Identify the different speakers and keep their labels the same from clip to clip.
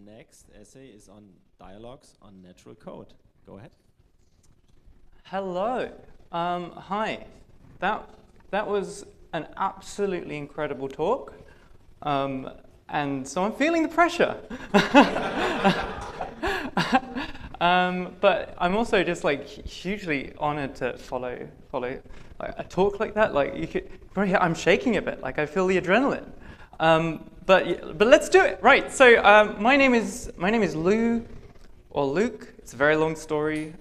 Speaker 1: next essay is on dialogues on natural code. Go ahead.
Speaker 2: Hello. Hi. That was an absolutely incredible talk. And so I'm feeling the pressure. But I'm also just like hugely honored to follow like, a talk like that. Like you could probably hear, I'm shaking a bit. Like I feel the adrenaline. But let's do it. Right. So my name is Lou or Luke. It's a very long story.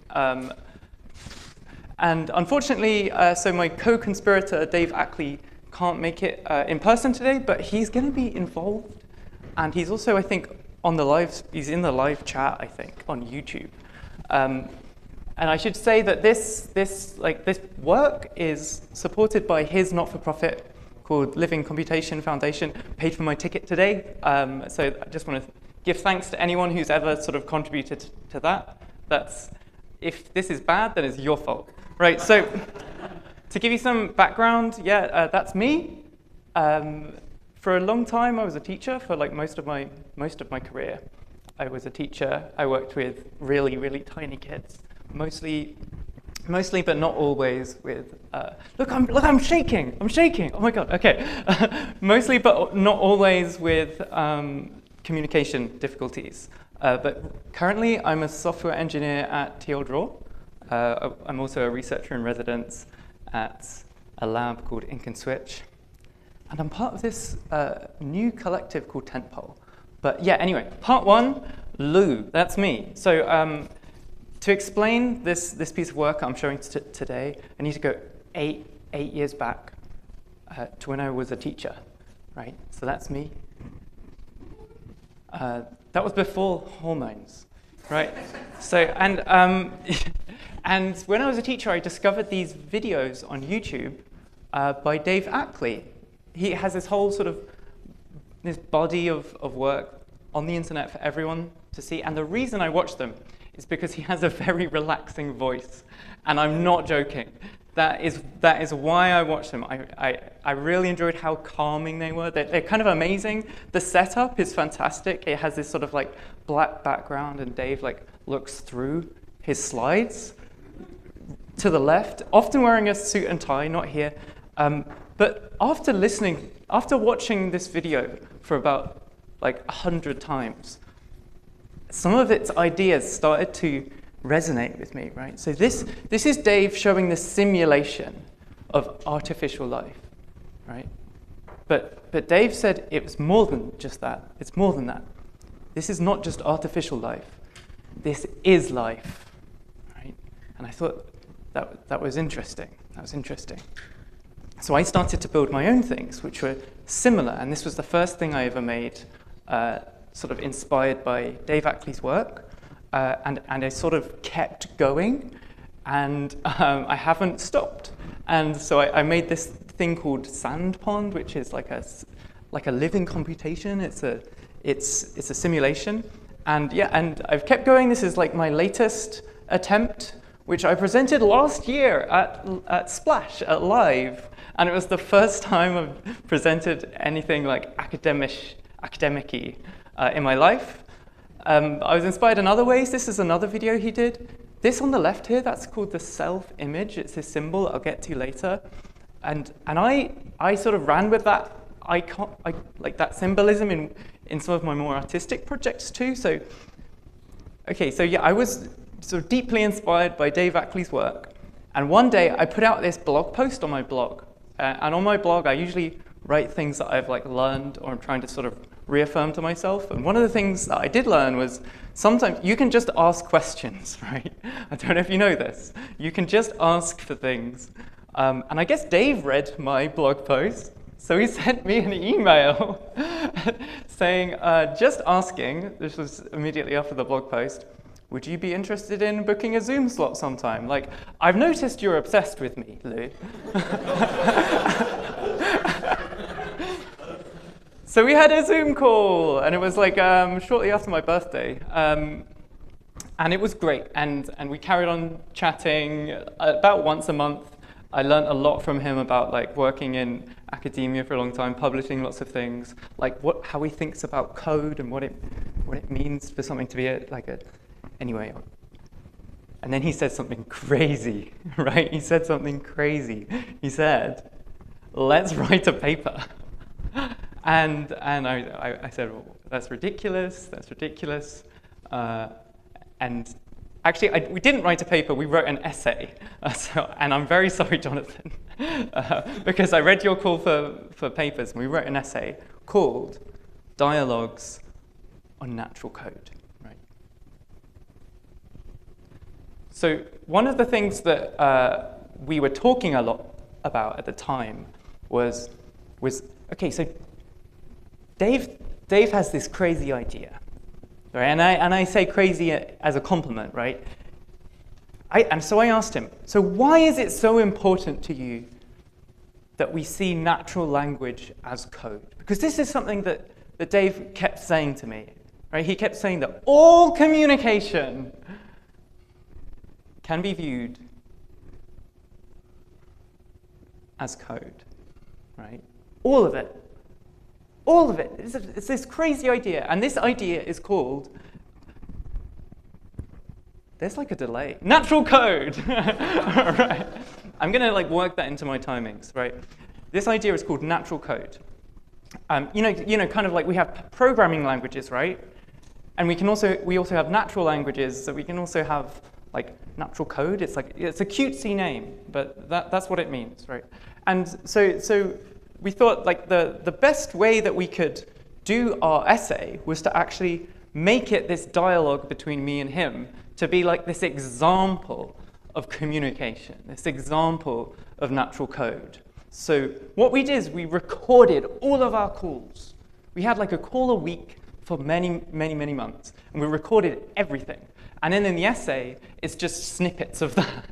Speaker 2: And unfortunately, so my co-conspirator Dave Ackley can't make it in person today, but he's going to be involved, and he's also, I think, on the live. He's in the live chat, I think, on YouTube. And I should say that this work is supported by his not-for-profit called Living Computation Foundation. Paid for my ticket today, so I just want to give thanks to anyone who's ever sort of contributed to that. If this is bad, then it's your fault, right? So. To give you some background, that's me. For a long time, I was a teacher. For like most of my career, I was a teacher. I worked with really, really tiny kids, mostly, but not always. With look, I'm shaking. I'm shaking. Oh my god. Okay. Mostly, but not always with communication difficulties. But currently, I'm a software engineer at TLDraw. I'm also a researcher in residence at a lab called Ink and Switch. And I'm part of this new collective called Tentpole. But yeah, anyway, part one, Lou, that's me. So to explain this piece of work I'm showing today, I need to go eight years back to when I was a teacher, right? So that's me. That was before hormones, right? So, and when I was a teacher, I discovered these videos on YouTube by Dave Ackley. He has this whole sort of this body of work on the internet for everyone to see. And the reason I watch them is because he has a very relaxing voice. And I'm not joking. That is why I watch them. I really enjoyed how calming they were. They're kind of amazing. The setup is fantastic. It has this sort of like black background, and Dave like looks through his slides to the left, often wearing a suit and tie, not here. But after watching this video for about like 100 times, some of its ideas started to resonate with me, right? So this is Dave showing the simulation of artificial life, right? But Dave said it was more than just that. It's more than that. This is not just artificial life. This is life, right? And I thought that was interesting. That was interesting. So I started to build my own things, which were similar. And this was the first thing I ever made, sort of inspired by Dave Ackley's work. And I sort of kept going, and I haven't stopped. And so I made this thing called SandPond, which is like a living computation. It's a simulation. And yeah, and I've kept going. This is like my latest attempt, which I presented last year at Splash, at Live. And it was the first time I've presented anything like academic-y in my life. I was inspired in other ways. This is another video he did. This on the left here, that's called the self-image. It's this symbol I'll get to later. And I sort of ran with that icon, like that symbolism in some of my more artistic projects too. So, okay, so yeah, I was sort of deeply inspired by Dave Ackley's work. And one day I put out this blog post on my blog. And on my blog, I usually write things that I've like learned or I'm trying to sort of reaffirm to myself. And one of the things that I did learn was sometimes you can just ask questions, right? I don't know if you know this. You can just ask for things. And I guess Dave read my blog post. So he sent me an email saying, just asking, this was immediately after the blog post, would you be interested in booking a Zoom slot sometime? Like, I've noticed you're obsessed with me, Lou. So we had a Zoom call, and it was like shortly after my birthday. And it was great, and we carried on chatting about once a month. I learned a lot from him about like working in academia for a long time, publishing lots of things, like how he thinks about code and what it what it means for something to be anyway. And then he said something crazy, right? He said something crazy. He said, let's write a paper. And I said, well, that's ridiculous, that's ridiculous. And actually, we didn't write a paper, we wrote an essay. And I'm very sorry, Jonathan, because I read your call for papers, and we wrote an essay called Dialogues on Natural Code. Right? So one of the things that we were talking a lot about at the time was okay, so Dave has this crazy idea, right? And I say crazy as a compliment, right? And so I asked him, so why is it so important to you that we see natural language as code? Because this is something that Dave kept saying to me, right? He kept saying that all communication can be viewed as code, right? All of it. All of it. It's this crazy idea. And this idea is called, there's like a delay, natural code. Right. I'm going to work that into my timings, right? This idea is called natural code. You know, kind of like we have programming languages, right? And we also have natural languages, so we can also have natural code. It's a cutesy name, but that's what it means, right? And so we thought the best way that we could do our essay was to actually make it this dialogue between me and him, to be like this example of communication, this example of natural code. So what we did is we recorded all of our calls. We had a call a week for many, many, many months, and we recorded everything. And then in the essay, it's just snippets of that.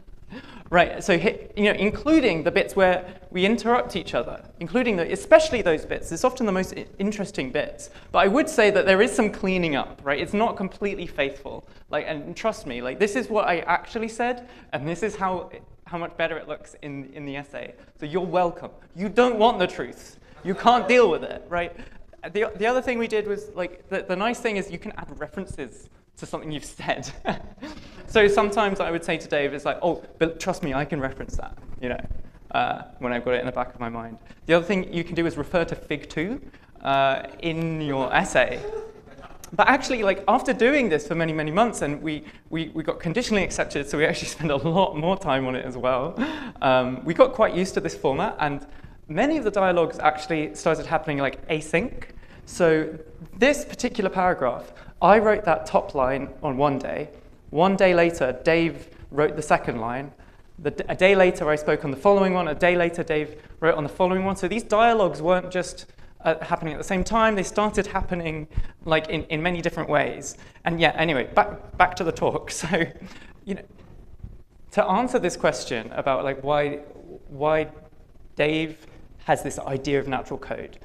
Speaker 2: Right, so including the bits where we interrupt each other, especially those bits. It's often the most interesting bits. But I would say that there is some cleaning up, right? It's not completely faithful. And trust me, this is what I actually said, and this is how much better it looks in the essay. So you're welcome. You don't want the truth. You can't deal with it, right? The other thing we did was, the nice thing is you can add references to something you've said. So sometimes I would say to Dave, it's oh, but trust me, I can reference that, when I've got it in the back of my mind. The other thing you can do is refer to Fig 2 in your essay. But actually, after doing this for many, many months, and we got conditionally accepted, so we actually spent a lot more time on it as well, we got quite used to this format, and many of the dialogues actually started happening async. So this particular paragraph, I wrote that top line on one day. One day later, Dave wrote the second line. A day later, I spoke on the following one. A day later, Dave wrote on the following one. So these dialogues weren't just happening at the same time. They started happening in many different ways. And yeah, anyway, back to the talk. So, to answer this question about why Dave has this idea of natural code,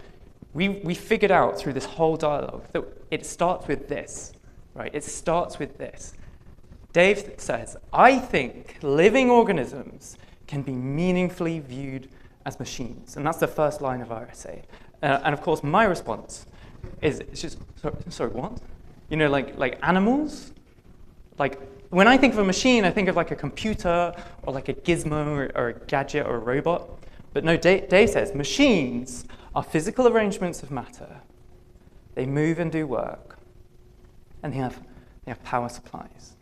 Speaker 2: we figured out through this whole dialogue that it starts with this, right? It starts with this. Dave says, I think living organisms can be meaningfully viewed as machines. And that's the first line of our essay. And of course, my response is, it's just, sorry, what? Like animals? When I think of a machine, I think of a computer or a gizmo or a gadget or a robot. But no, Dave says, machines are physical arrangements of matter. They move and do work. And they have power supplies.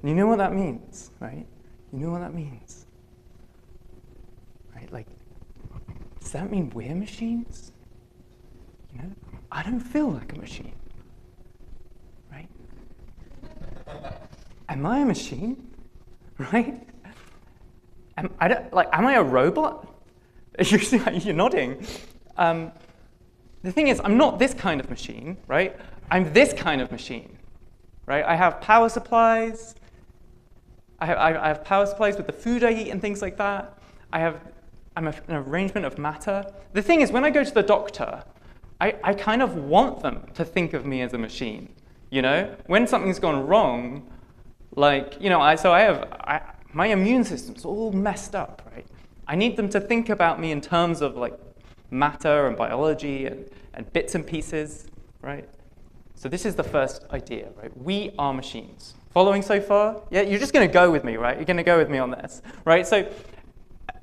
Speaker 2: And you know what that means, right? You know what that means, right? Does that mean we're machines? I don't feel like a machine, right? Am I a machine, right? Am I a robot? You're nodding. The thing is, I'm not this kind of machine, right? I'm this kind of machine, right? I have power supplies. I have power supplies with the food I eat and things like that. I'm an arrangement of matter. The thing is, when I go to the doctor, I kind of want them to think of me as a machine. When something's gone wrong, my immune system's all messed up, right? I need them to think about me in terms of matter and biology and bits and pieces, right? So this is the first idea, right? We are machines. Following so far? Yeah, you're just going to go with me, right? You're going to go with me on this, right? So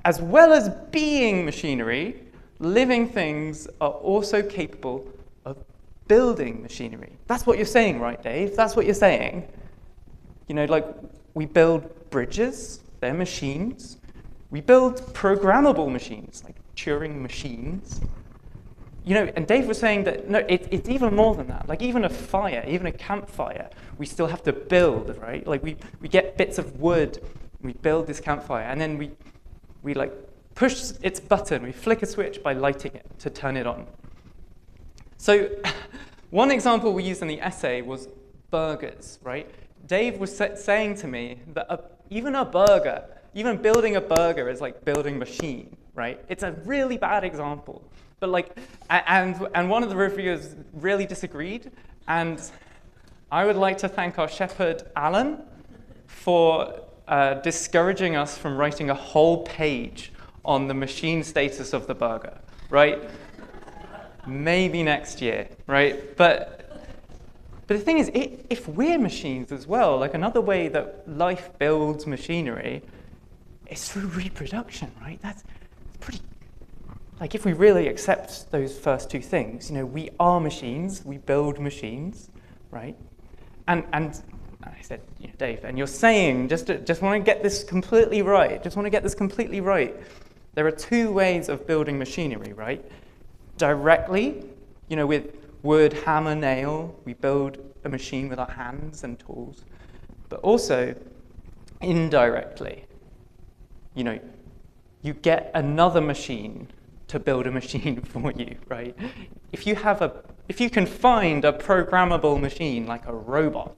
Speaker 2: as well as being machinery, living things are also capable of building machinery. That's what you're saying, right, Dave? That's what you're saying. You know, like we build bridges, they're machines. We build programmable machines, like Turing machines. You know, and Dave was saying that, no, it's even more than that. Like even a fire, even a campfire, we still have to build, right? Like we get bits of wood, we build this campfire, and then we like push its button, we flick a switch by lighting it to turn it on. So one example we used in the essay was burgers, right? Dave was saying to me that even a burger, even building a burger is like building a machine, right? It's a really bad example. But like, and one of the reviewers really disagreed, and I would like to thank our shepherd, Alan, for discouraging us from writing a whole page on the machine status of the burger, right? Maybe next year, right? But the thing is, if we're machines as well, like another way that life builds machinery is through reproduction, right? That's pretty, like if we really accept those first two things, you know, we are machines, we build machines, right? And I said, you know, Dave, and you're saying, just want to get this completely right, there are two ways of building machinery, right? Directly, you know, with wood, hammer, nail, we build a machine with our hands and tools. But also, indirectly, you know, you get another machine to build a machine for you, right? If you can find a programmable machine like a robot,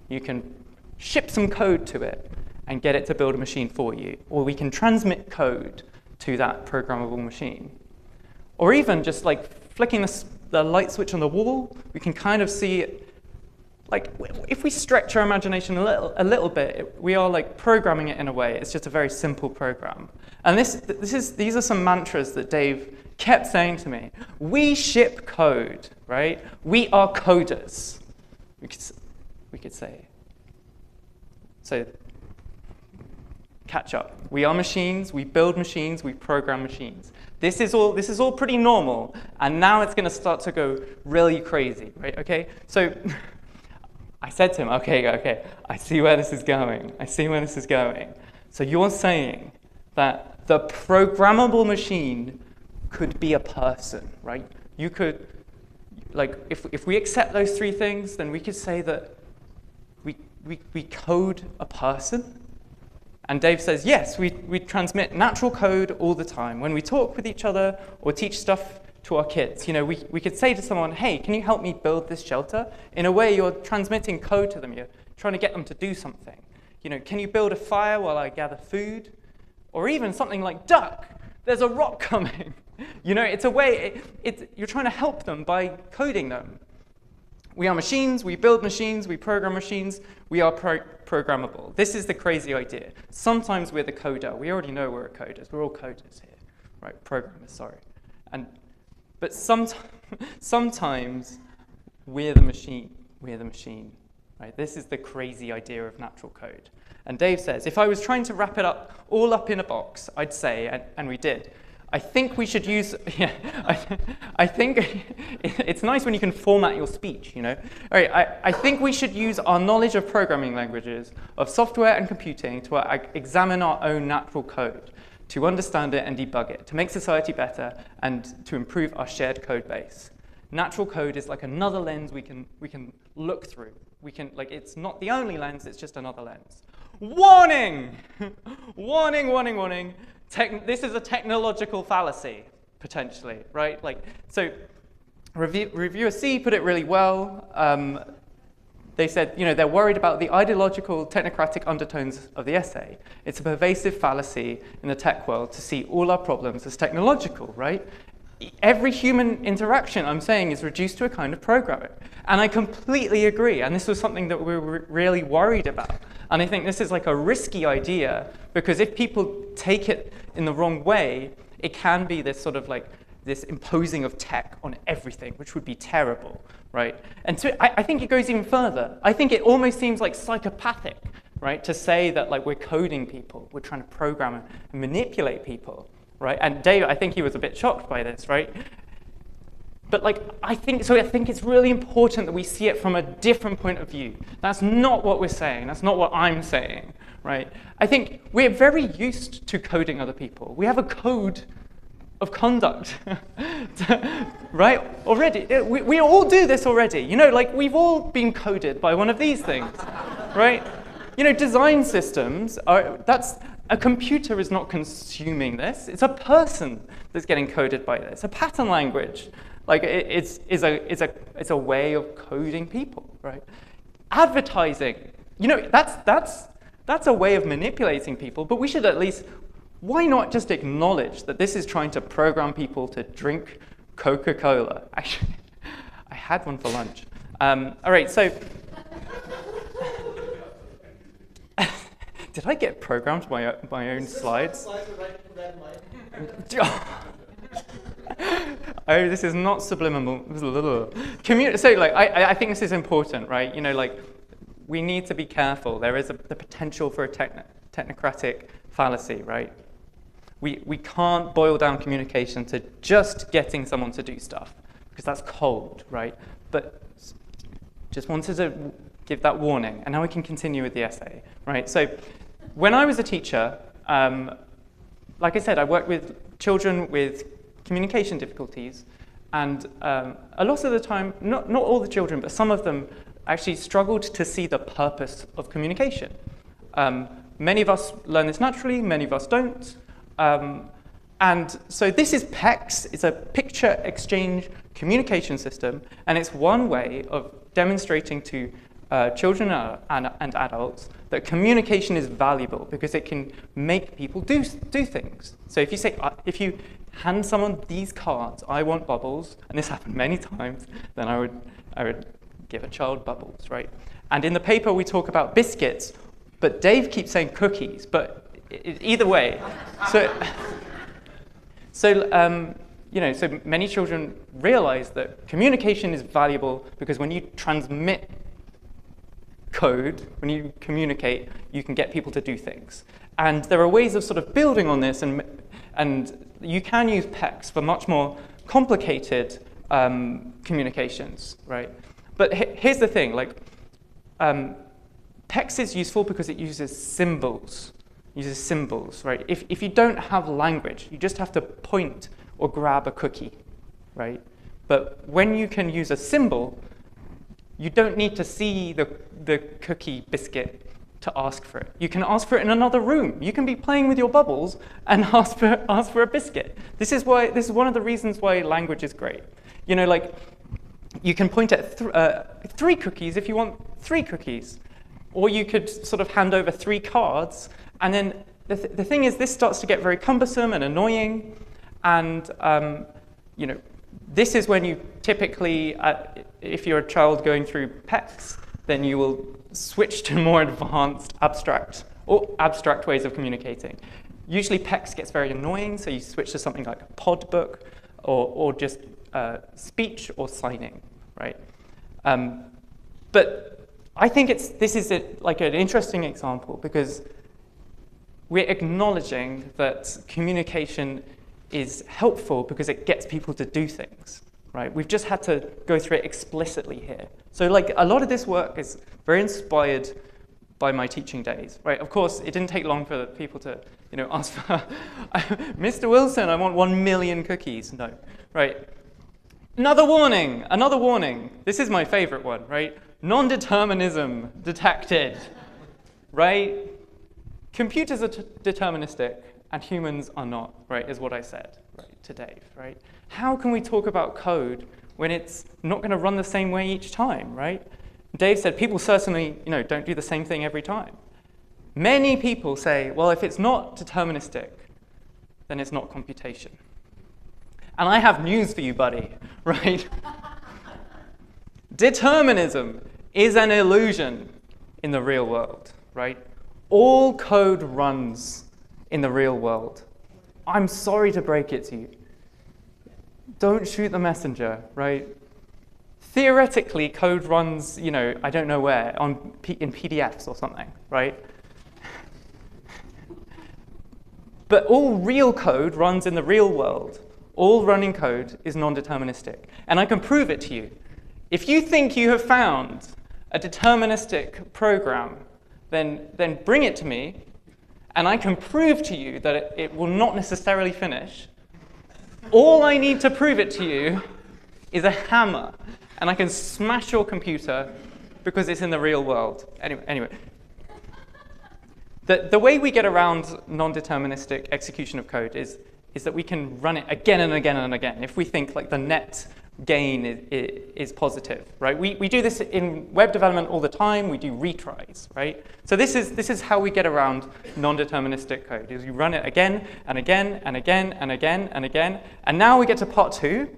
Speaker 2: you can ship some code to it and get it to build a machine for you. Or we can transmit code to that programmable machine. Or even just like flicking the light switch on the wall, we can kind of see it. Like if we stretch our imagination a little bit, we are like programming it in a way. It's just a very simple program. And these are some mantras that Dave kept saying to me. We ship code, right? We are coders. We could say. So catch up. We are machines. We build machines. We program machines. This is all pretty normal. And now it's going to start to go really crazy, right? Okay. So. I said to him, okay, I see where this is going. So you're saying that the programmable machine could be a person, right? You could, like, if we accept those three things, then we could say that we code a person. And Dave says, yes, we transmit natural code all the time. When we talk with each other or teach stuff to our kids, you know, we could say to someone, hey, can you help me build this shelter? In a way, you're transmitting code to them. You're trying to get them to do something. You know, can you build a fire while I gather food? Or even something like, duck, there's a rock coming. You know, it's a way, you're trying to help them by coding them. We are machines, we build machines, we program machines, we are programmable. This is the crazy idea. Sometimes we're the coder. We already know we're coders. We're all coders here, right? Programmers, sorry. But sometimes we're the machine. Right? This is the crazy idea of natural code. And Dave says, if I was trying to wrap it all up in a box, I'd say, and we did, I think we should use, yeah, I think it's nice when you can format your speech, you know. All right, I think we should use our knowledge of programming languages, of software and computing to examine our own natural code, to understand it and debug it, to make society better, and to improve our shared code base. Natural code is like another lens we can look through. It's not the only lens, it's just another lens. Warning! Warning. This is a technological fallacy, potentially, right? So reviewer C put it really well. They said, you know, they're worried about the ideological, technocratic undertones of the essay. It's a pervasive fallacy in the tech world to see all our problems as technological, right? Every human interaction, I'm saying, is reduced to a kind of programming. And I completely agree. And this was something that we were really worried about. And I think this is like a risky idea, because if people take it in the wrong way, it can be this sort of like this imposing of tech on everything, which would be terrible, right? And so I think it goes even further. I think it almost seems like psychopathic, right, to say that like we're coding people, we're trying to program and manipulate people, right? And Dave, I think he was a bit shocked by this, right? But like, I think it's really important that we see it from a different point of view. That's not what we're saying. That's not what I'm saying, right? I think we're very used to coding other people. We have a code of conduct, right? Already, we all do this already. You know, like we've all been coded by one of these things, right? You know, design systems a computer is not consuming this. It's a person that's getting coded by this. A pattern language, like it's a way of coding people, right? Advertising, you know, that's a way of manipulating people. But we should at least, why not just acknowledge that this is trying to program people to drink Coca-Cola? Actually, I had one for lunch. All right, so. Did I get programmed by my own slides? Oh, this is not subliminal. So, like, I think this is important, right? You know, like, we need to be careful. There is the potential for a technocratic fallacy, right? We can't boil down communication to just getting someone to do stuff, because that's cold, right? But just wanted to give that warning, and now we can continue with the essay, right? So, when I was a teacher, like I said, I worked with children with communication difficulties, and a lot of the time, not all the children, but some of them actually struggled to see the purpose of communication. Many of us learn this naturally, many of us don't. And so this is PEX, it's a picture exchange communication system, and it's one way of demonstrating to children and adults that communication is valuable because it can make people do things. So if you say, if you hand someone these cards, I want bubbles, and this happened many times, then I would give a child bubbles, right? And in the paper we talk about biscuits, but Dave keeps saying cookies, but either way. You know, so many children realize that communication is valuable because when you transmit code, when you communicate, you can get people to do things. And there are ways of sort of building on this, and you can use PEX for much more complicated communications, right? But here's the thing, like, PEX is useful because it uses symbols. Right? If you don't have language, you just have to point or grab a cookie, right? But when you can use a symbol, you don't need to see the cookie biscuit to ask for it. You can ask for it in another room. You can be playing with your bubbles and ask for a biscuit. This is one of the reasons why language is great. You know, like, you can point at 3 cookies if you want 3 cookies. Or you could sort of hand over 3 cards, and then the thing is, this starts to get very cumbersome and annoying, and you know, this is when you typically, if you're a child going through PEX, then you will switch to more advanced abstract ways of communicating. Usually PEX gets very annoying, so you switch to something like a pod book, or just speech or signing, right? But I think this is like an interesting example because we're acknowledging that communication is helpful because it gets people to do things, right? We've just had to go through it explicitly here. So like a lot of this work is very inspired by my teaching days, right? Of course, it didn't take long for people to, you know, ask for, Mr. Wilson, I want 1 million cookies. No, right? Another warning. This is my favorite one, right? Non-determinism detected, right? Computers are deterministic and humans are not, right, is what I said, right, to Dave, right? How can we talk about code when it's not going to run the same way each time, right? Dave said people certainly, you know, don't do the same thing every time. Many people say, well, if it's not deterministic, then it's not computation. And I have news for you, buddy, right? Determinism is an illusion in the real world, right? All code runs in the real world. I'm sorry to break it to you. don't shoot the messenger, right? Theoretically, code runs, I don't know where, in PDFs or something, right? But all real code runs in the real world. All running code is non-deterministic. And I can prove it to you. If you think you have found a deterministic program, then bring it to me, and I can prove to you that it will not necessarily finish. All I need to prove it to you is a hammer, and I can smash your computer because it's in the real world. Anyway. The way we get around non-deterministic execution of code is that we can run it again and again and again if we think like the net gain is positive, right? We do this in web development all the time. We do retries, right? So this is how we get around non-deterministic code, is you run it again and again and again and again and again. And now we get to part 2.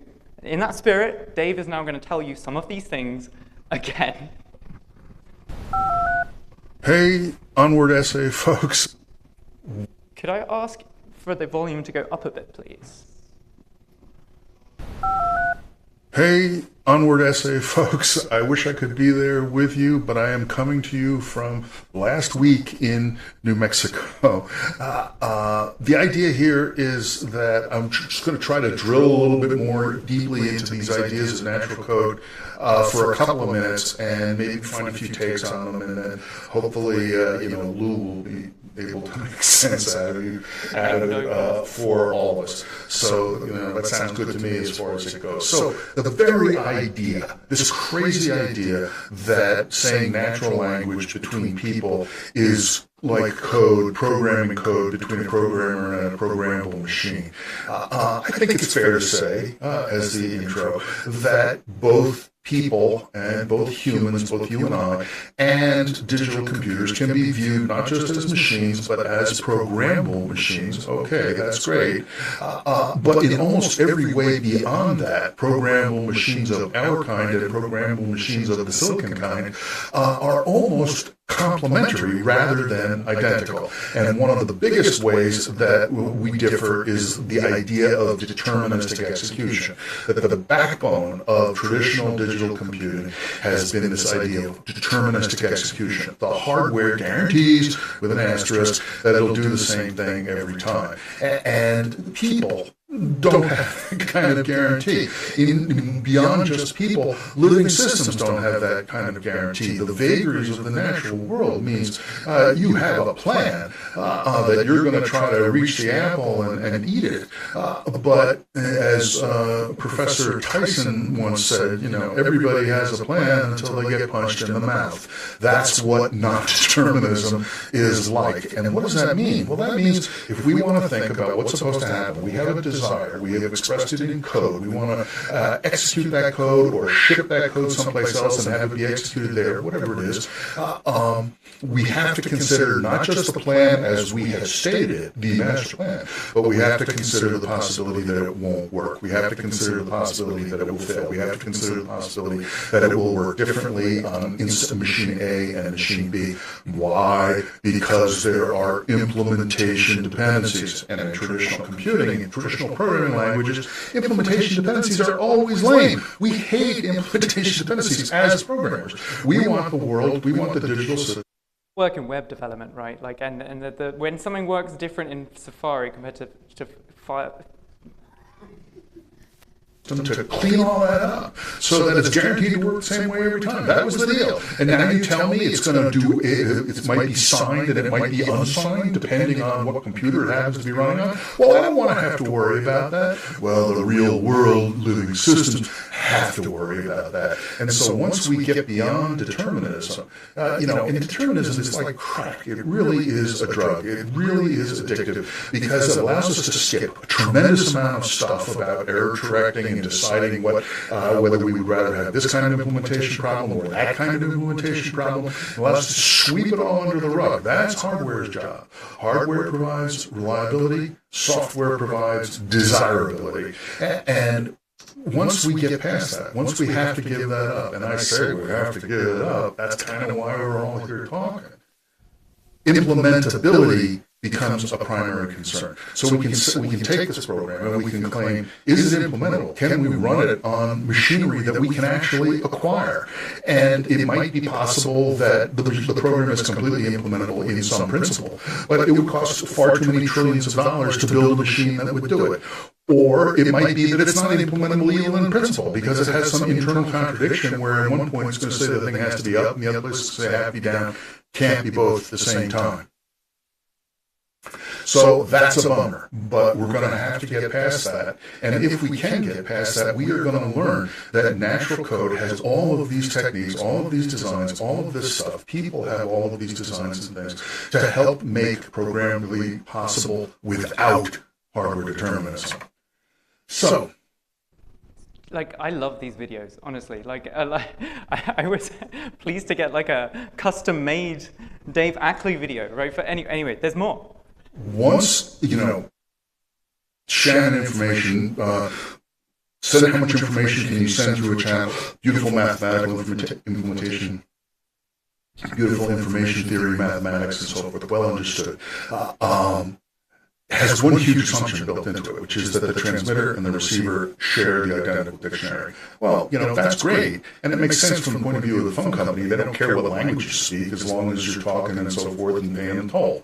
Speaker 2: In that spirit, Dave is now going to tell you some of these things again.
Speaker 3: Hey, Onward essay folks.
Speaker 2: Could I ask for the volume to go up a bit, please?
Speaker 3: Hey, Onward essay folks. I wish I could be there with you, but I am coming to you from last week in New Mexico. The idea here is that I'm just going to try to drill a little bit more deeply into these ideas of natural code for a couple of minutes and maybe find a few takes on them, and then hopefully, Lou will be able to make sense out of it for all of us. So, that sounds good to me as far as it goes. So, the very idea, this crazy idea that saying natural language between people is like code, programming code between a programmer and a programmable machine. I think it's fair to say, as the intro, that both people and both humans, both you and I, and digital computers can be viewed not just as machines, but as programmable machines. Okay, that's great. But in almost every way beyond that, programmable machines of our kind and programmable machines of the silicon kind are almost complementary rather than identical. And one of the biggest ways that we differ is the idea of deterministic execution. That the backbone of traditional digital computing has been this idea of deterministic execution. The hardware guarantees, with an asterisk, that it'll do the same thing every time. And people don't have that kind of guarantee. Beyond just people, living systems don't have that kind of guarantee. The vagaries of the natural world means you have a plan that you're going to try to reach the apple and eat it. But as Professor Tyson once said, everybody has a plan until they get punched in the mouth. That's what non-determinism is like. And what does that mean? Well, that means if we want to think about what's supposed to happen, we have a desire, we have expressed it in code, we want to execute that code or ship that code someplace else and have it be executed there, whatever it is, we have to consider not just the plan as we have stated, the master plan, but we have to consider the possibility that it won't work. We have to consider the possibility that it will fail. We have to consider the possibility that it will work differently on machine A and machine B. Why? Because there are implementation dependencies. And in traditional computing, in traditional programming languages, implementation dependencies are always lame. We hate implementation dependencies as programmers. We want the world, we want the digital system.
Speaker 2: Work in web development, right? Like, and when something works different in Safari compared to Fire.
Speaker 3: To clean all that up so that it's guaranteed to work the same way every time. That was the deal. And now you tell me it's going to do, it might be signed and it might be unsigned depending on what computer it happens to be running on. Well, I don't want to have to worry about that. Well, the real world living systems have to worry about that. And so once we get beyond determinism, and determinism is like crack. It really is a drug. It really is addictive because it allows us to skip a tremendous amount of stuff about error correcting and deciding whether we would rather have this kind of implementation problem or that kind of implementation problem. It allows us to sweep it all under the rug. That's hardware's job. Hardware provides reliability. Software provides desirability. And once we get past that, once we have to give that up, and I say we have to give it up, that's kind of why we're all here talking. Implementability becomes a primary concern. So we can take this program and we can claim, is it implementable? Can we run it on machinery that we can actually acquire? And it might be possible that the program is completely implementable in some principle, but it would cost far too many trillions of dollars to build a machine that would do it. Or it might be that it's not implementable even in principle because it has some internal contradiction where at one point it's going to say the thing has to be up and the other place is going to say have to be down. Can't be both at the same time. So that's a bummer, but we're going to have to get past that. And if we can get past that, we are going to learn that natural code has all of these techniques, all of these designs, all of this stuff. People have all of these designs and things to help make programmability possible without hardware determinism. So,
Speaker 2: like, I love these videos, honestly. I was pleased to get like a custom-made Dave Ackley video, right? For anyway, there's more.
Speaker 3: Once, Shannon information, send how much information can you send through a channel, beautiful mathematical implementation, beautiful information theory, mathematics, and so forth, well understood. Has one huge assumption built into it, which is that the transmitter and the receiver share the identical dictionary. Well, that's great, and it makes sense from the point of view of the phone company. They don't care what language you speak as long as you're talking and so forth and paying them toll.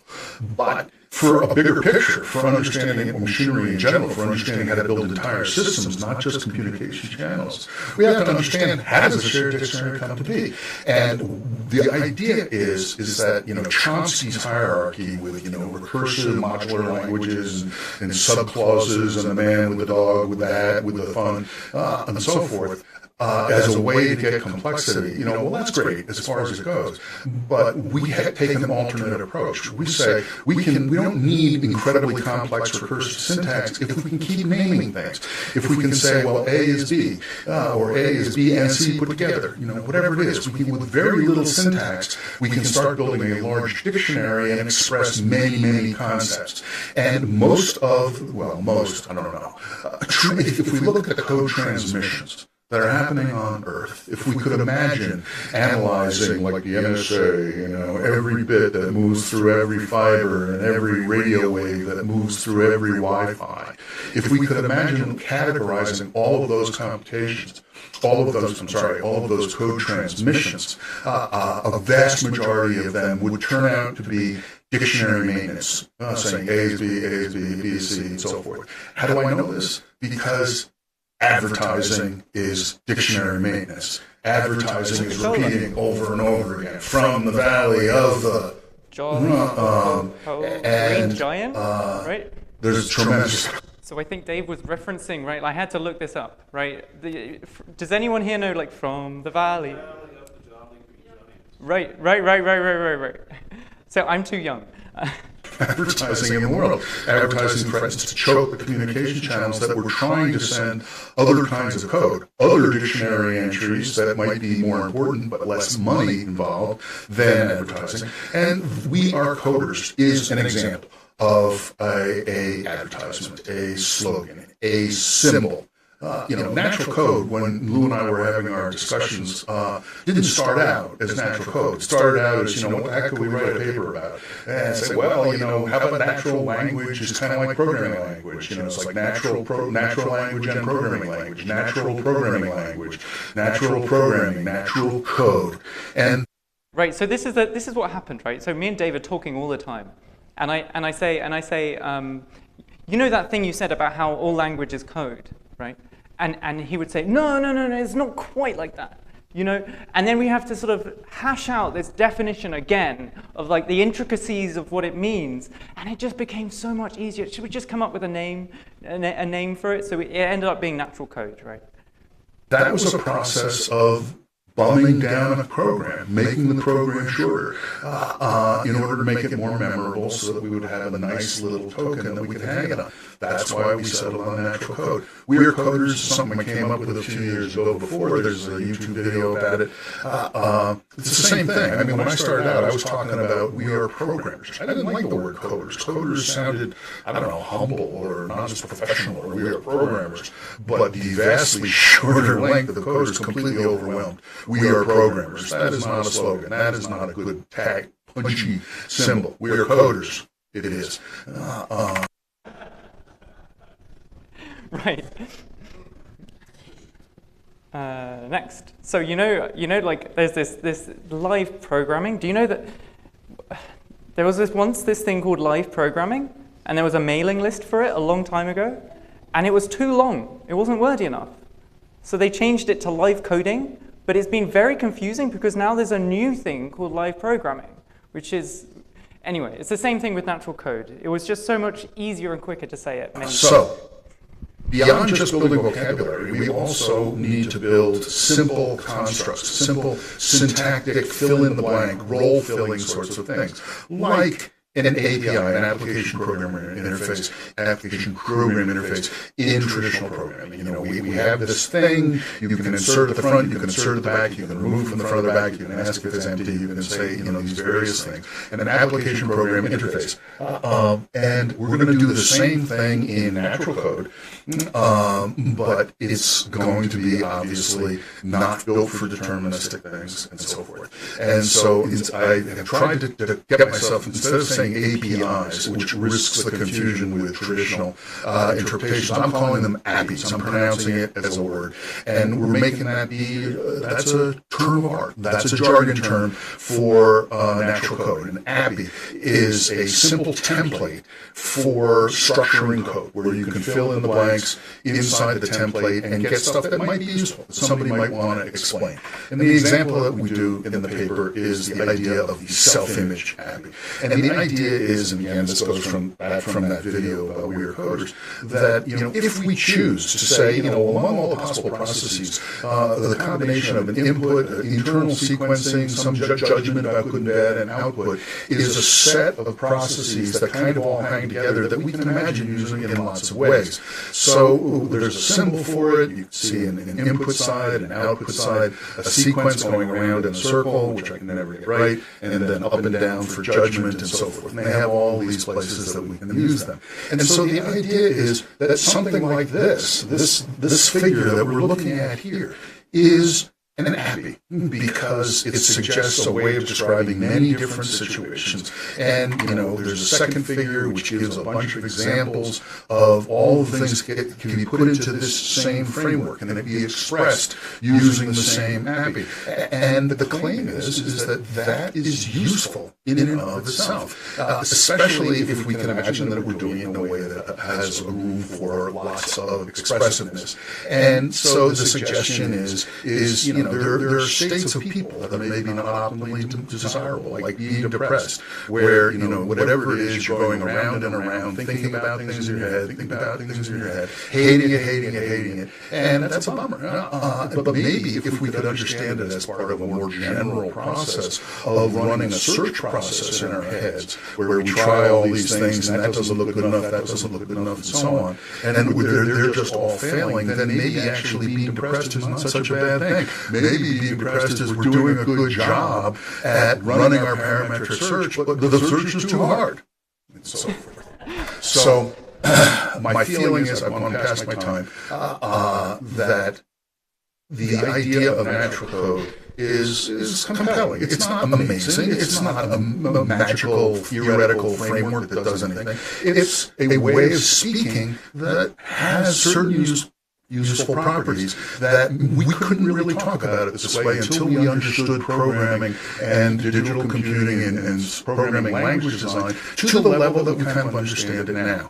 Speaker 3: But for a bigger picture, for understanding machinery in general, for understanding how to build entire systems, not just communication channels, we have to understand how does a shared dictionary come to be. And the idea is that, Chomsky's hierarchy with, recursive modular languages and subclauses and the man with the dog, with the hat, with the fun, and so forth, as a way to get complexity, well, that's great as far as it goes. But we take an alternate approach. We say we don't need incredibly complex recursive syntax if we can keep naming things. If we can say, well, A is B, or A is B and C put together, whatever it is, with very little syntax, we can start building a large dictionary and express many, many concepts. And most, I don't know, if we look at the code transmissions that are happening on Earth, if we could imagine analyzing, like the NSA, every bit that moves through every fiber and every radio wave that moves through every Wi-Fi, if we could imagine categorizing all of those computations, all of those code transmissions, a vast majority of them would turn out to be dictionary maintenance, saying A is B, B is C, and so forth. How do I know this? Because advertising is dictionary maintenance. Advertising is repeating over and over again from the valley of the
Speaker 2: Green Giant, right?
Speaker 3: There's tremendous.
Speaker 2: So I think Dave was referencing, right? I had to look this up, right? Does anyone here know, like, from the valley? Right. So I'm too young.
Speaker 3: Advertising in the world. Advertising threatens to choke the communication channels that were trying to send other kinds of code, other dictionary entries that might be more important but less money involved than advertising. And We Are Coders is an example of a advertisement, a slogan, a symbol. Natural code, when Lou and I were having our discussions, didn't start out as natural code. It started out as, what the heck could we write a paper about? And say, well, how about natural language is kind of like programming language. It's like natural language and programming language, natural programming language, natural programming, natural code. And
Speaker 2: right, so this is what happened, right? So me and Dave are talking all the time. And I say, that thing you said about how all language is code, right? And he would say, no, it's not quite like that, And then we have to sort of hash out this definition again of like the intricacies of what it means. And it just became so much easier. Should we just come up with a name for it? So it ended up being natural code, right?
Speaker 3: That was a process of bumming down a program, making the program shorter, in order to make it more memorable so that we would have a nice little token that we could hang it on. That's why we settled on natural code. We Are Coders is something I came up with a few years ago before. There's a YouTube video about it. It's the same thing. I mean, when I started out, I was talking about we are programmers. I didn't like the word coders. Coders sounded, humble or not as professional, or we are programmers. But the vastly shorter length of the code is completely overwhelmed. We are programmers. That is not a slogan. That is not a good tag, punchy symbol. We are coders. it is.
Speaker 2: Right. Next. So like there's this live programming. Do you know that there was once this thing called live programming, and there was a mailing list for it a long time ago, and it was too long. It wasn't wordy enough. So they changed it to live coding, but it's been very confusing because now there's a new thing called live programming, which is, anyway, it's the same thing with natural code. It was just so much easier and quicker to say it.
Speaker 3: So, beyond just building vocabulary, we also need to build simple constructs, simple syntactic fill-in-the-blank, role-filling sorts of things, like an API, an application programming interface, application programming interface in traditional programming. You know, we have this thing, you can insert at the front, you can insert at the back, you can remove from the front of the back, you can ask if it's empty, you can say, these various things. And an application programming interface. And we're going to do the same thing in natural code, but it's going to be obviously not built for deterministic things and so forth. And so I have tried to get myself, instead of saying APIs, which risks the confusion with traditional interpretations, I'm calling them APIs. I'm pronouncing it as a word. And we're making that be, that's a term of art. That's a jargon term for natural code. An API is a simple template for structuring code, where you can fill in the blanks inside the template and get stuff that might be useful, that somebody might want to explain. And the example that we do in the paper is the idea of the self-image API. And the idea is, and again, this goes from that video about We Are Coders, that if we choose to say, among all the possible processes, the combination of an input, internal sequencing, some judgment about good and bad, and output is a set of processes that kind of all hang together that we can imagine using in lots of ways. So there's a symbol for it. You can see an input side, an output side, a sequence going around in a circle, which I can never get right, and then up and down for judgment and so forth. And they have all these places that we can use them. And so the idea is that something like this figure that we're looking at here is an API, because it suggests a way of describing many different situations. And, there's a second figure which gives a bunch of examples of all the things that can be put into this same framework and then it be expressed using the same API. And the claim is that is useful in and of itself, especially if we can imagine that we're doing it in a way that has room for lots of expressiveness. And so the suggestion is there are states of people that are maybe not optimally desirable, like being depressed, where, whatever it is, you're going around and around, thinking about things in your head, hating it, and that's a bummer. But maybe if we could understand it as part of a more general process of running a search process in our heads, where we try all these things, and that doesn't look good enough, that doesn't look good enough, and so on, and they're just all failing, then maybe actually being depressed is not such a bad thing. Maybe being depressed is we're doing a good job at running our parametric search, but the search is too hard, and so forth. So my feeling is, I've gone past my time, that the idea of natural code is compelling. It's not amazing. It's not a magical, theoretical framework that does anything. It's a way of speaking that has certain useful properties that we couldn't really talk about it this way until we understood programming and digital computing and programming language design to the level that we kind of understand it now.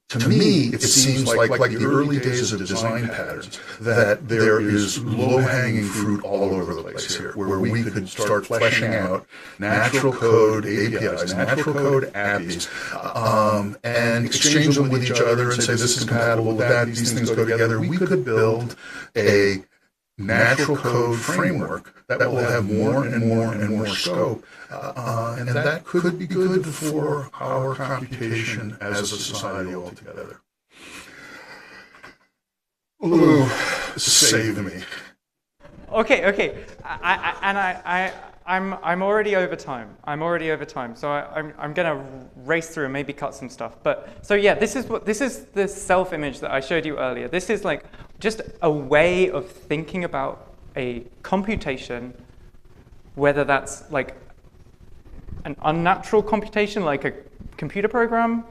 Speaker 3: To me, it seems like the early days of design patterns, that there is low-hanging fruit all over the place here, where we could start fleshing out natural code APIs, natural code APIs, and exchange them with each other and say this is compatible with that, these things go together. We could build a natural code framework that will have more and more and more scope, and that could be good for our computation as a society altogether. Ooh, save me.
Speaker 2: Okay. I'm already over time. So I'm going to race through and maybe cut some stuff. But so yeah, this is the self-image that I showed you earlier. This is like just a way of thinking about a computation, whether that's like an unnatural computation, like a computer program,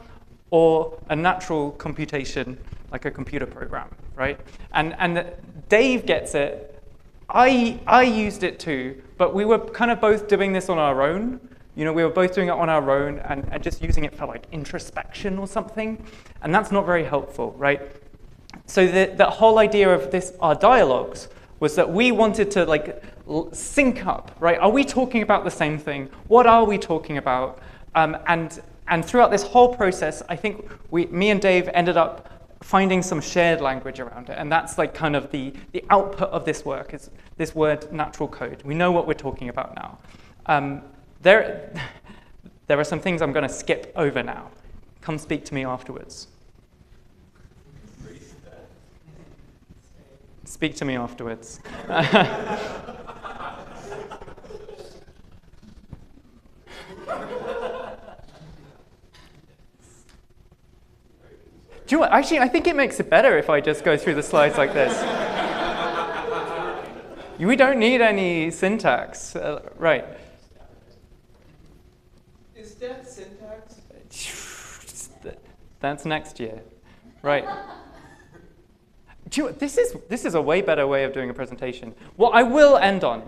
Speaker 2: or a natural computation, like a computer program, right? And Dave gets it. I used it too, but we were kind of both doing this on our own. You know, we were both doing it on our own and just using it for like introspection or something, and that's not very helpful, right? So the whole idea of our dialogues was that we wanted to like sync up, right? Are we talking about the same thing? What are we talking about? And throughout this whole process, I think me and Dave ended up finding some shared language around it, and that's like kind of the output of this work is this word natural code. We know what we're talking about now. There are some things I'm going to skip over now. Come speak to me afterwards. Speak to me afterwards. Do you know what? Actually, I think it makes it better if I just go through the slides like this. We don't need any syntax, right?
Speaker 4: Is that syntax?
Speaker 2: That's next year, right? Do you know, this is a way better way of doing a presentation. What I will end on,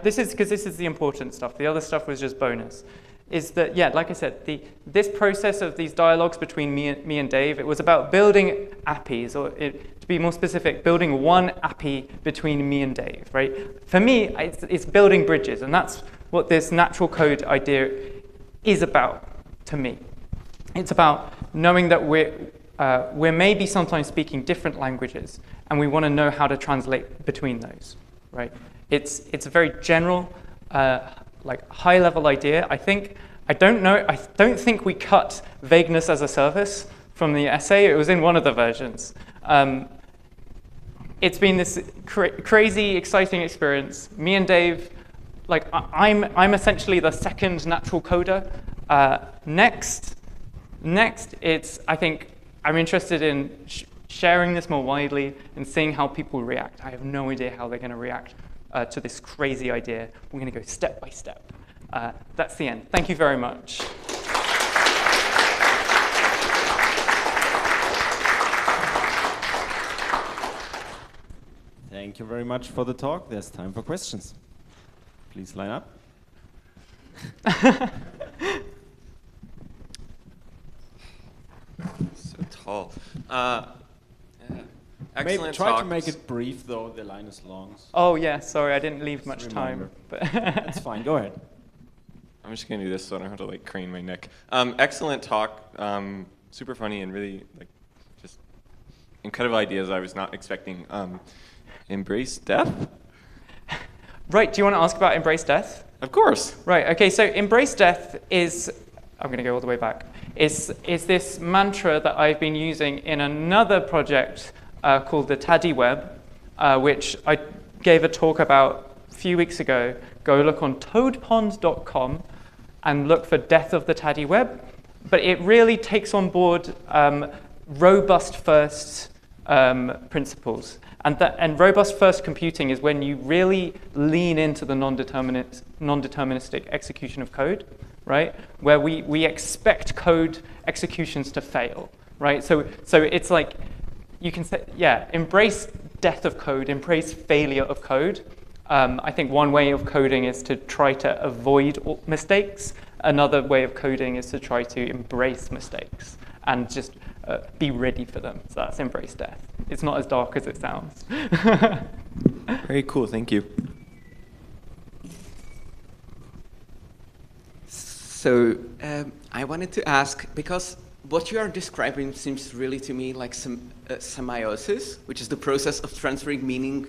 Speaker 2: this is because this is the important stuff. The other stuff was just bonus. Is that, yeah, like I said, this process of these dialogues between me and Dave, it was about building APIs, or to be more specific, building one API between me and Dave, right? For me, it's building bridges, and that's what this natural code idea is about to me. It's about knowing that we're maybe sometimes speaking different languages, and we want to know how to translate between those, right? It's a very general, like high-level idea. I don't think we cut vagueness as a service from the essay. It was in one of the versions. It's been this crazy, exciting experience. Me and Dave, like I'm essentially the second natural coder. Next, I think I'm interested in sharing this more widely and seeing how people react. I have no idea how they're going to react to this crazy idea. We're going to go step by step. That's the end. Thank you very much.
Speaker 1: Thank you very much for the talk. There's time for questions. Please line up.
Speaker 4: So tall. Yeah. Excellent
Speaker 1: Maybe try
Speaker 4: talk.
Speaker 1: to make it brief, though. The line is long. So
Speaker 2: Oh yeah, sorry, I didn't leave
Speaker 1: just
Speaker 2: much
Speaker 1: remember.
Speaker 2: time. But
Speaker 1: That's fine. Go ahead.
Speaker 4: I'm just gonna do this so I don't have to like crane my neck. Excellent talk. Super funny and really like just incredible ideas I was not expecting. Embrace death?
Speaker 2: Right, do you want to ask about Embrace Death?
Speaker 4: Of course.
Speaker 2: Right, okay, so Embrace Death is, I'm going to go all the way back, is this mantra that I've been using in another project called the Taddy Web, which I gave a talk about a few weeks ago. Go look on TodePond.com and look for Death of the Taddy Web. But it really takes on board robust first principles. And robust first computing is when you really lean into the non-deterministic execution of code, right? Where we expect code executions to fail, right? So it's like, you can say, yeah, embrace death of code, embrace failure of code. I think one way of coding is to try to avoid mistakes. Another way of coding is to try to embrace mistakes and just be ready for them. So that's embrace death. It's not as dark as it sounds.
Speaker 4: Very cool. Thank you.
Speaker 5: So I wanted to ask, because what you are describing seems really to me like some semiosis, which is the process of transferring meaning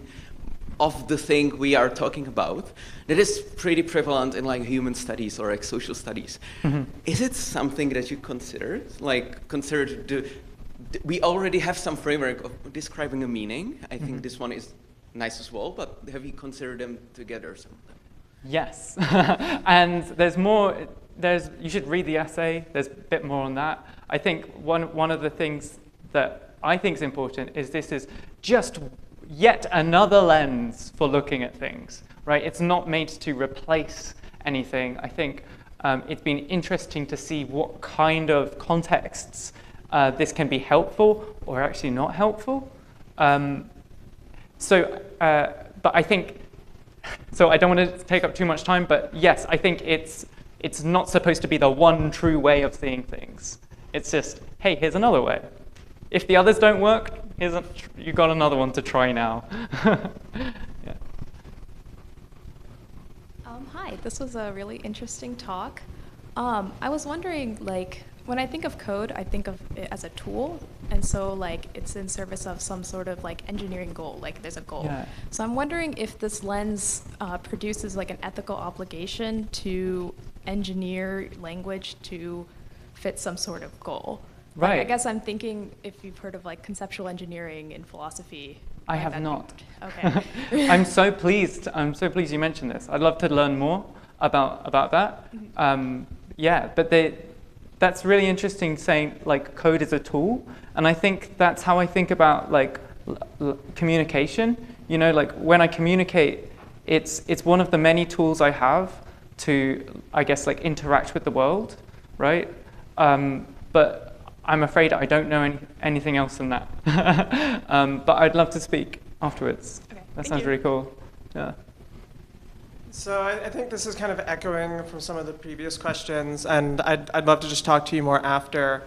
Speaker 5: of the thing we are talking about, that is pretty prevalent in like human studies or like social studies.
Speaker 2: Mm-hmm.
Speaker 5: Is it something that you consider? Like we already have some framework of describing a meaning. I think this one is nice as well, but have you considered them together?
Speaker 2: Yes, and there's more. You should read the essay. There's a bit more on that. I think one of the things that I think is important is this is just yet another lens for looking at things, right? It's not made to replace anything. I think it's been interesting to see what kind of contexts this can be helpful or actually not helpful. But I think, so I don't want to take up too much time, but yes, I think it's not supposed to be the one true way of seeing things. It's just, hey, here's another way. If the others don't work, you've got another one to try now. Yeah.
Speaker 6: Hi, this was a really interesting talk. I was wondering, like, when I think of code, I think of it as a tool, and so like it's in service of some sort of like engineering goal, like there's a goal.
Speaker 2: Yeah.
Speaker 6: So I'm wondering if this lens produces like an ethical obligation to engineer language to fit some sort of goal. Like,
Speaker 2: Right.
Speaker 6: I guess I'm thinking if you've heard of like conceptual engineering in philosophy.
Speaker 2: I
Speaker 6: like
Speaker 2: have
Speaker 6: that-
Speaker 2: not.
Speaker 6: Okay.
Speaker 2: I'm so pleased you mentioned this. I'd love to learn more about that. Yeah, but that's really interesting saying like code is a tool. And I think that's how I think about like communication. You know, like when I communicate, it's one of the many tools I have to, I guess, like interact with the world, right? But I'm afraid I don't know anything else than that. But I'd love to speak afterwards.
Speaker 6: Okay,
Speaker 2: That
Speaker 6: thank
Speaker 2: sounds
Speaker 6: you.
Speaker 2: really cool. Yeah.
Speaker 7: So I think this is kind of echoing from some of the previous questions, and I'd love to just talk to you more after.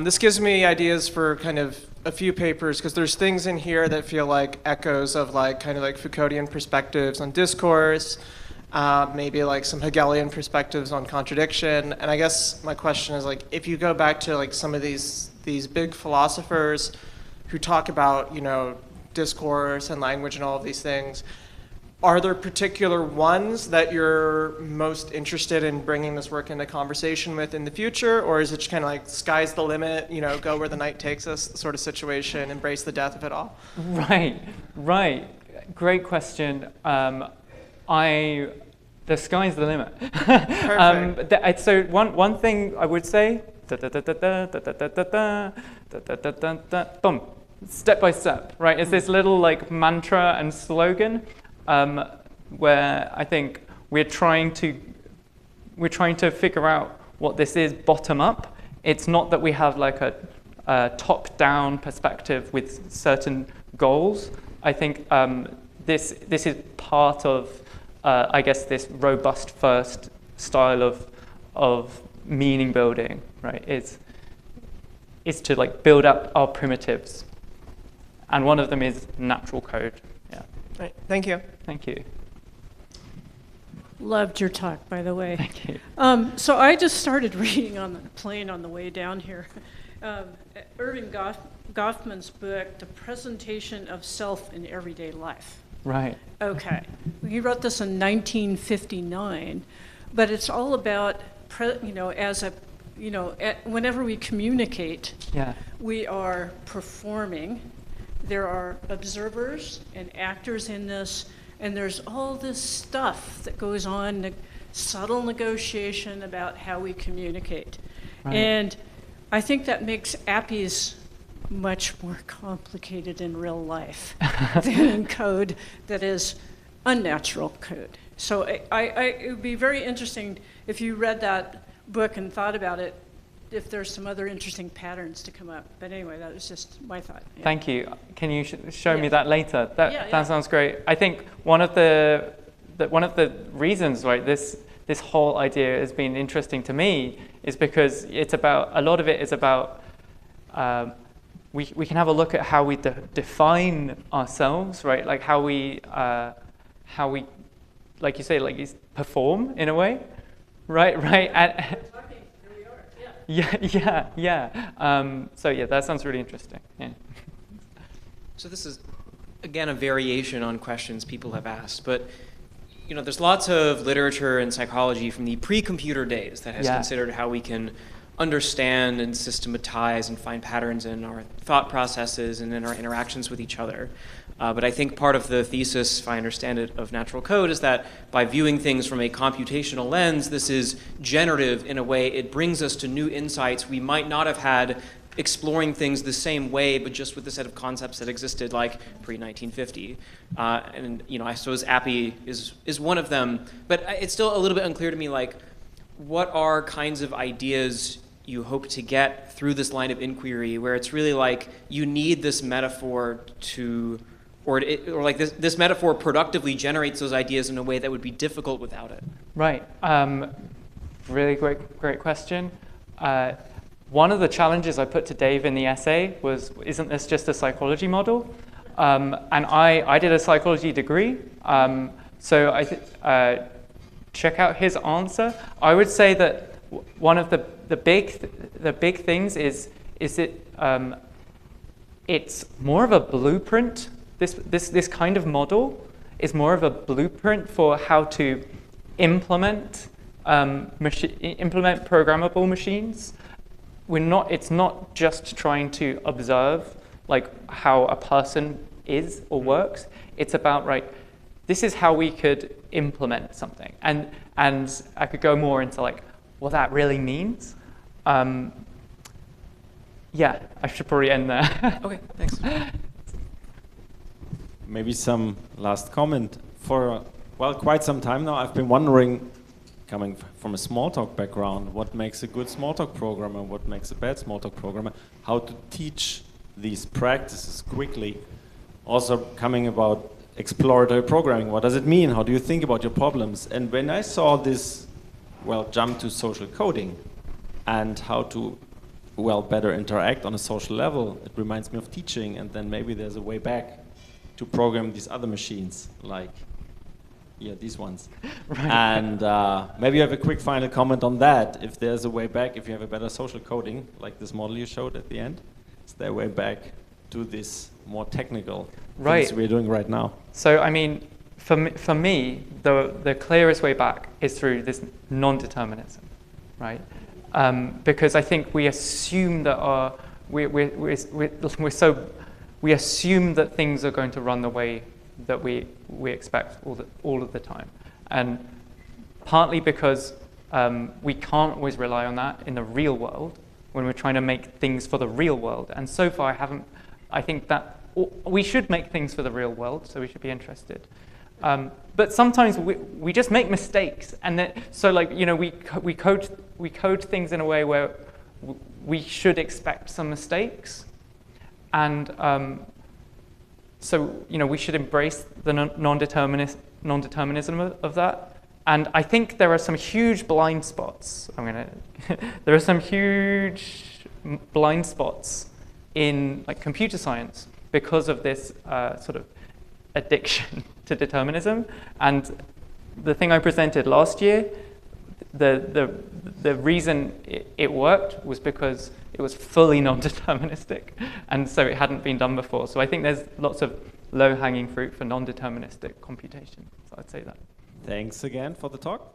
Speaker 7: This gives me ideas for kind of a few papers, because there's things in here that feel like echoes of like kind of like Foucauldian perspectives on discourse, maybe like some Hegelian perspectives on contradiction. And I guess my question is like, if you go back to like some of these big philosophers who talk about, you know, discourse and language and all of these things, are there particular ones that you're most interested in bringing this work into conversation with in the future? Or is it just kind of like sky's the limit, you know, go where the night takes us sort of situation, embrace the death of it all?
Speaker 2: Right. Great question. The sky's the limit.
Speaker 7: Perfect.
Speaker 2: So one thing I would say, boom, step by step, right? It's this little like mantra and slogan where I think we're trying to figure out what this is bottom up. It's not that we have like a top-down perspective with certain goals. I think this is part of I guess this robust first style of meaning building, right? Is to like build up our primitives, and one of them is natural code. Yeah.
Speaker 7: Right. Thank you.
Speaker 2: Thank you.
Speaker 8: Loved your talk, by the way.
Speaker 2: Thank you.
Speaker 8: So I just started reading on the plane on the way down here. Irving Goffman's book, The Presentation of Self in Everyday Life.
Speaker 2: Right.
Speaker 8: Okay. He wrote this in 1959, but it's all about, whenever we communicate,
Speaker 2: Yeah.
Speaker 8: we are performing. There are observers and actors in this, and there's all this stuff that goes on, subtle negotiation about how we communicate.
Speaker 2: Right.
Speaker 8: And I think that makes APIs much more complicated in real life than in code that is unnatural code. So it would be very interesting if you read that book and thought about it, if there's some other interesting patterns to come up. But anyway, that was just my thought. Yeah.
Speaker 2: Thank you. Can you show me
Speaker 8: Yeah.
Speaker 2: that later? That sounds great. I think one of the reasons, right, this whole idea has been interesting to me is because a lot of it is about we can have a look at how we define ourselves, right? Like how we like you say, like perform in a way, right? And, yeah. So yeah, that sounds really interesting. Yeah.
Speaker 9: So this is, again, a variation on questions people have asked, but there's lots of literature in psychology from the pre-computer days that has considered how we can understand and systematize and find patterns in our thought processes and in our interactions with each other. But I think part of the thesis, if I understand it, of natural code is that by viewing things from a computational lens, this is generative in a way. It brings us to new insights we might not have had exploring things the same way, but just with the set of concepts that existed like pre-1950. And I suppose API is one of them. But it's still a little bit unclear to me, like, what are kinds of ideas you hope to get through this line of inquiry, where it's really like you need this metaphor to, or like this metaphor productively generates those ideas in a way that would be difficult without it?
Speaker 2: Right. Really great question. One of the challenges I put to Dave in the essay was, isn't this just a psychology model? And I did a psychology degree, so check out his answer. I would say that one of the big things is it's more of a blueprint. This kind of model is more of a blueprint for how to implement programmable machines. It's not just trying to observe like how a person is or works. It's about, right, this is how we could implement something. And I could go more into like what that really means. Yeah, I should probably end there.
Speaker 9: Okay, thanks.
Speaker 1: Maybe some last comment. For, well, quite some time now, I've been wondering, coming from a Smalltalk background, what makes a good Smalltalk programmer, what makes a bad Smalltalk programmer, how to teach these practices quickly. Also coming about exploratory programming, what does it mean? How do you think about your problems? And when I saw this, well, jump to social coding and how to, well, better interact on a social level, it reminds me of teaching, and then maybe there's a way back to program these other machines, like, yeah, these ones.
Speaker 2: Right.
Speaker 1: And maybe you have a quick final comment on that. If there's a way back, if you have a better social coding, like this model you showed at the end, is there a way back to this more technical things we're doing right now?
Speaker 2: So, I mean, for me, the clearest way back is through this non-determinism, right? Because I think we assume that we assume that things are going to run the way that we expect all of the time, and partly because we can't always rely on that in the real world when we're trying to make things for the real world. And so far, I think that we should make things for the real world, so we should be interested. But sometimes we just make mistakes, and so like, you know, we code things in a way where we should expect some mistakes, and so, you know, we should embrace the non-determinism of that. And I think there are some huge blind spots. There are some huge blind spots in like computer science because of this sort of addiction to determinism. And the thing I presented last year, the reason it worked was because it was fully non-deterministic, and so it hadn't been done before. So I think there's lots of low-hanging fruit for non-deterministic computation. So I'd say that.
Speaker 1: Thanks again for the talk.